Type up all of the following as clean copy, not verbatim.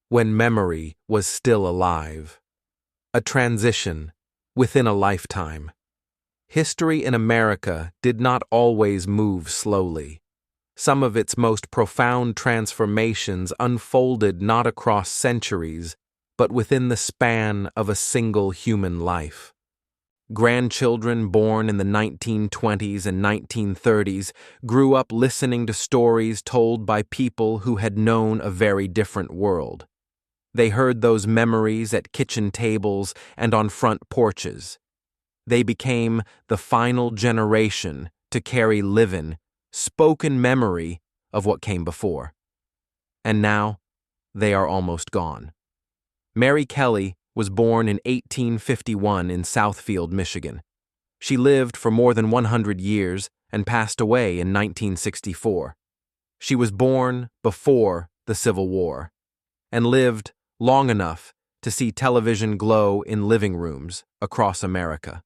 when memory was still alive. A transition within a lifetime. History in America did not always move slowly. Some of its most profound transformations unfolded not across centuries, but within the span of a single human life. Grandchildren born in the 1920s and 1930s grew up listening to stories told by people who had known a very different world. They heard those memories at kitchen tables and on front porches. They became the final generation to carry living, spoken memory of what came before. And now, they are almost gone. Mary Kelly was born in 1851 in Southfield, Michigan. She lived for more than 100 years and passed away in 1964. She was born before the Civil War and lived long enough to see television glow in living rooms across America.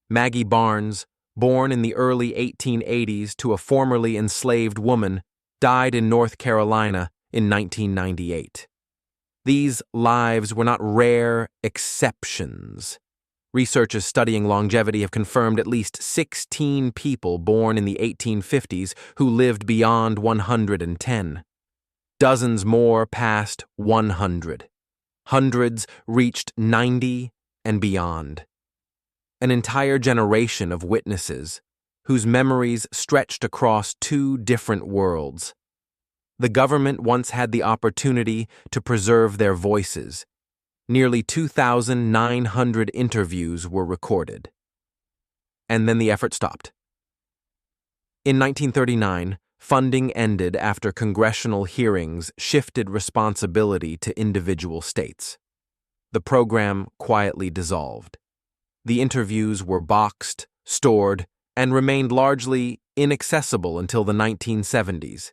Maggie Barnes, born in the early 1880s to a formerly enslaved woman, died in North Carolina in 1998. These lives were not rare exceptions. Researchers studying longevity have confirmed at least 16 people born in the 1850s who lived beyond 110. Dozens more passed 100. Hundreds reached 90 and beyond. An entire generation of witnesses whose memories stretched across two different worlds. The government once had the opportunity to preserve their voices. Nearly 2,900 interviews were recorded. And then the effort stopped. In 1939, funding ended after congressional hearings shifted responsibility to individual states. The program quietly dissolved. The interviews were boxed, stored, and remained largely inaccessible until the 1970s.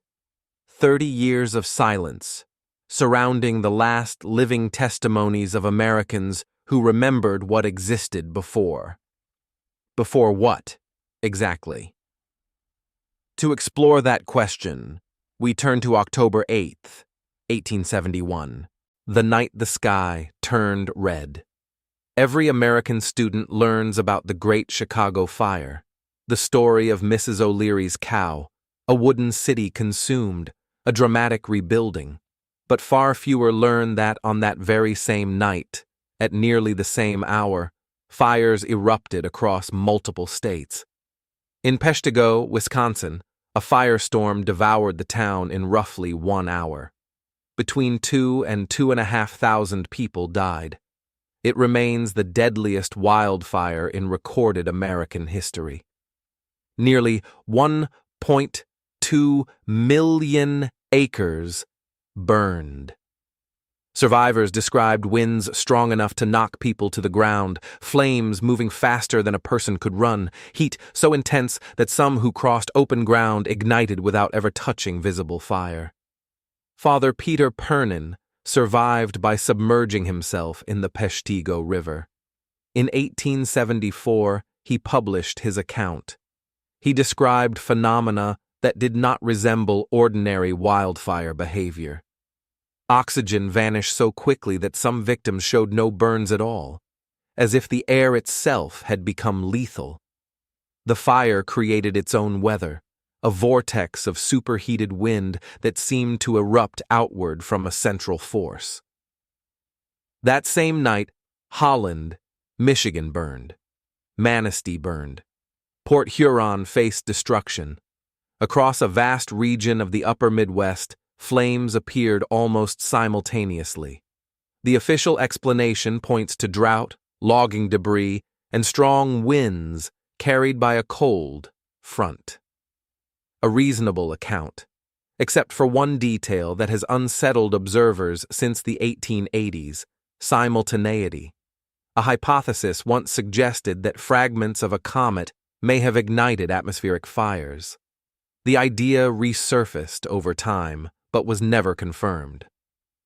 30 years of silence surrounding the last living testimonies of Americans who remembered what existed before. Before what, exactly? To explore that question, we turn to October 8th, 1871, the night the sky turned red. Every American student learns about the Great Chicago Fire, the story of Mrs. O'Leary's cow, a wooden city consumed, a dramatic rebuilding. But far fewer learn that on that very same night, at nearly the same hour, fires erupted across multiple states. In Peshtigo, Wisconsin, a firestorm devoured the town in roughly 1 hour. Between 2,000 and 2,500 people died. It remains the deadliest wildfire in recorded American history. Nearly 1.2 million acres burned. Survivors described winds strong enough to knock people to the ground, flames moving faster than a person could run, heat so intense that some who crossed open ground ignited without ever touching visible fire. Father Peter Pernin survived by submerging himself in the Peshtigo River. In 1874, he published his account. He described phenomena that did not resemble ordinary wildfire behavior. Oxygen vanished so quickly that some victims showed no burns at all, as if the air itself had become lethal. The fire created its own weather, a vortex of superheated wind that seemed to erupt outward from a central force. That same night, Holland, Michigan burned. Manistee burned. Port Huron faced destruction. Across a vast region of the upper Midwest, flames appeared almost simultaneously. The official explanation points to drought, logging debris, and strong winds carried by a cold front. A reasonable account, except for one detail that has unsettled observers since the 1880s: simultaneity. A hypothesis once suggested that fragments of a comet may have ignited atmospheric fires. The idea resurfaced over time, but was never confirmed.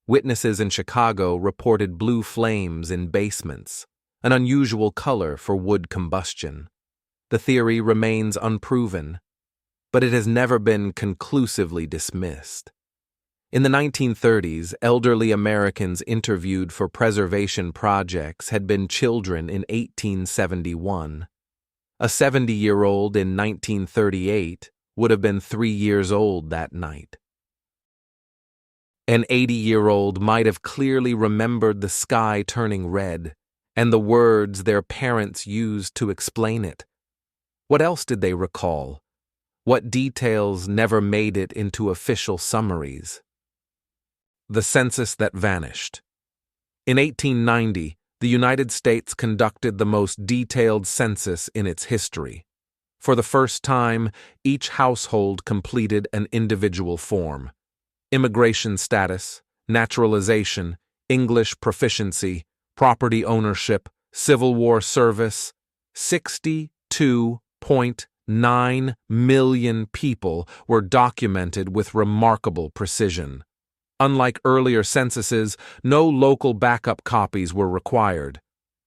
Witnesses in Chicago reported blue flames in basements, an unusual color for wood combustion. The theory remains unproven, but it has never been conclusively dismissed. In the 1930s, elderly Americans interviewed for preservation projects had been children in 1871. A 70-year-old in 1938 would have been 3 years old that night. An 80-year-old might have clearly remembered the sky turning red and the words their parents used to explain it. What else did they recall? What details never made it into official summaries? The census that vanished. In 1890, the United States conducted the most detailed census in its history. For the first time, each household completed an individual form. Immigration status, naturalization, English proficiency, property ownership, Civil War service. 62.9 million people were documented with remarkable precision. Unlike earlier censuses, no local backup copies were required.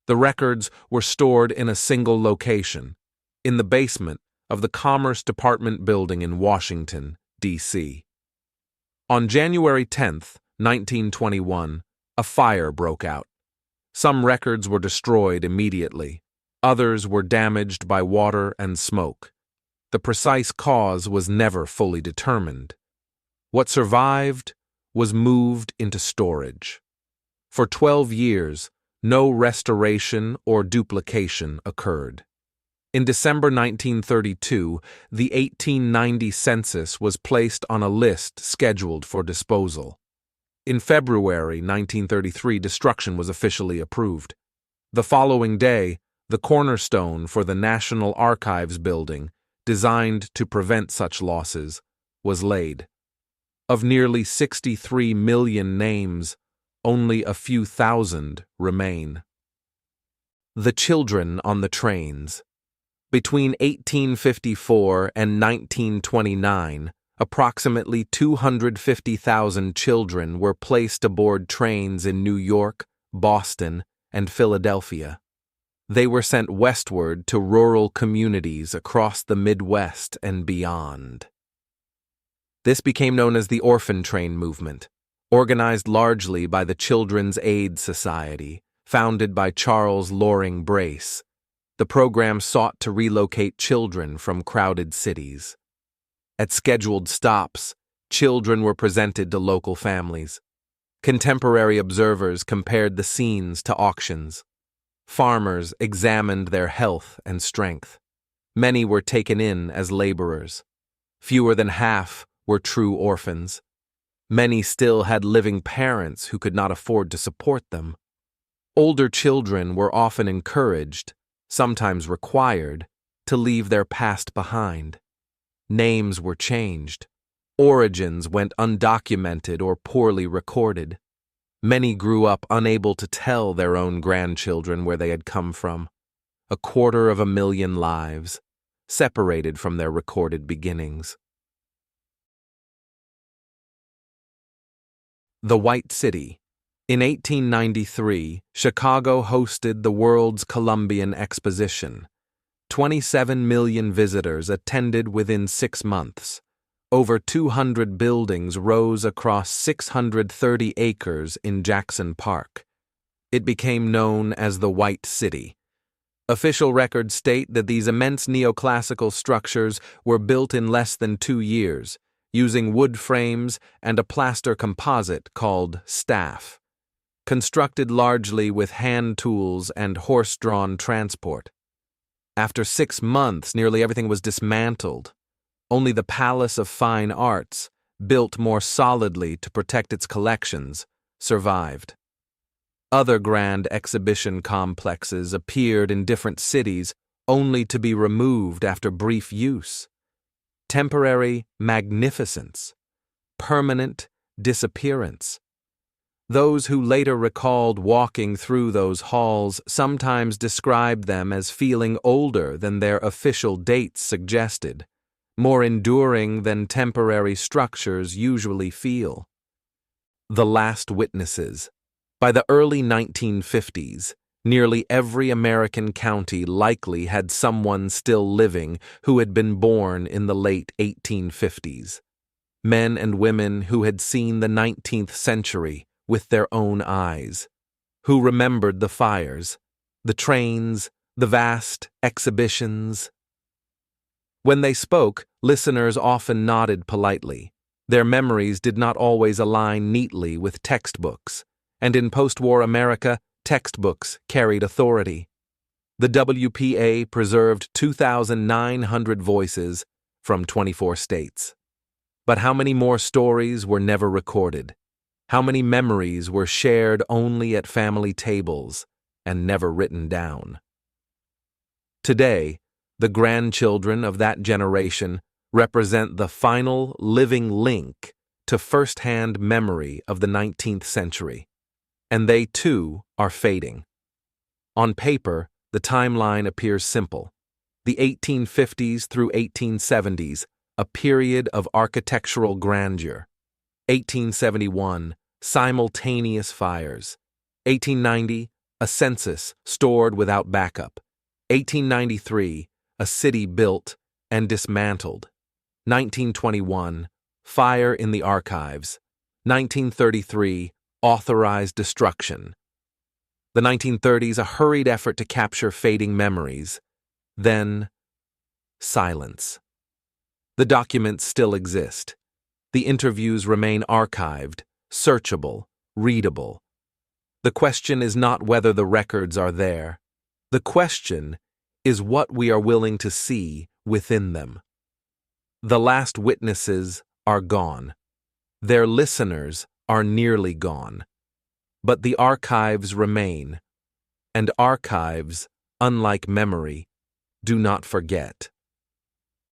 The records were stored in a single location, in the basement of the Commerce Department building in Washington, D.C. On January 10, 1921, a fire broke out. Some records were destroyed immediately. Others were damaged by water and smoke. The precise cause was never fully determined. What survived was moved into storage. For 12 years, no restoration or duplication occurred. In December 1932, the 1890 census was placed on a list scheduled for disposal. In February 1933, destruction was officially approved. The following day, the cornerstone for the National Archives building, designed to prevent such losses, was laid. Of nearly 63 million names, only a few thousand remain. The children on the trains. Between 1854 and 1929, approximately 250,000 children were placed aboard trains in New York, Boston, and Philadelphia. They were sent westward to rural communities across the Midwest and beyond. This became known as the Orphan Train movement, organized largely by the Children's Aid Society, founded by Charles Loring Brace. The program sought to relocate children from crowded cities. At scheduled stops, children were presented to local families. Contemporary observers compared the scenes to auctions. Farmers examined their health and strength. Many were taken in as laborers. Fewer than half were true orphans. Many still had living parents who could not afford to support them. Older children were often encouraged, sometimes required, to leave their past behind. Names were changed. Origins went undocumented or poorly recorded. Many grew up unable to tell their own grandchildren where they had come from. 250,000 lives, separated from their recorded beginnings. The White City. In 1893, Chicago hosted the world's Columbian Exposition. 27 million visitors attended within 6 months. Over 200 buildings rose across 630 acres in Jackson Park. It became known as the White City. Official records state that these immense neoclassical structures were built in less than 2 years, using wood frames and a plaster composite called staff, constructed largely with hand tools and horse-drawn transport. After 6 months, nearly everything was dismantled. Only the Palace of Fine Arts, built more solidly to protect its collections, survived. Other grand exhibition complexes appeared in different cities only to be removed after brief use. Temporary magnificence, permanent disappearance. Those who later recalled walking through those halls sometimes described them as feeling older than their official dates suggested, more enduring than temporary structures usually feel. The Last Witnesses. By the early 1950s, nearly every American county likely had someone still living who had been born in the late 1850s. Men and women who had seen the 19th century with their own eyes, who remembered the fires, the trains, the vast exhibitions. When they spoke, listeners often nodded politely. Their memories did not always align neatly with textbooks, and in post-war America, textbooks carried authority. The WPA preserved 2,900 voices from 24 states. But how many more stories were never recorded? How many memories were shared only at family tables and never written down? Today, the grandchildren of that generation represent the final living link to first-hand memory of the 19th century, and they too are fading. On paper, the timeline appears simple. The 1850s through 1870s, a period of architectural grandeur. 1871, simultaneous fires. 1890, a census stored without backup. 1893, a city built and dismantled. 1921, fire in the archives. 1933, authorized destruction. The 1930s, a hurried effort to capture fading memories. Then, silence. The documents still exist. The interviews remain archived, searchable, readable. The question is not whether the records are there. The question is what we are willing to see within them. The last witnesses are gone. Their listeners are nearly gone. But the archives remain, and archives, unlike memory, do not forget.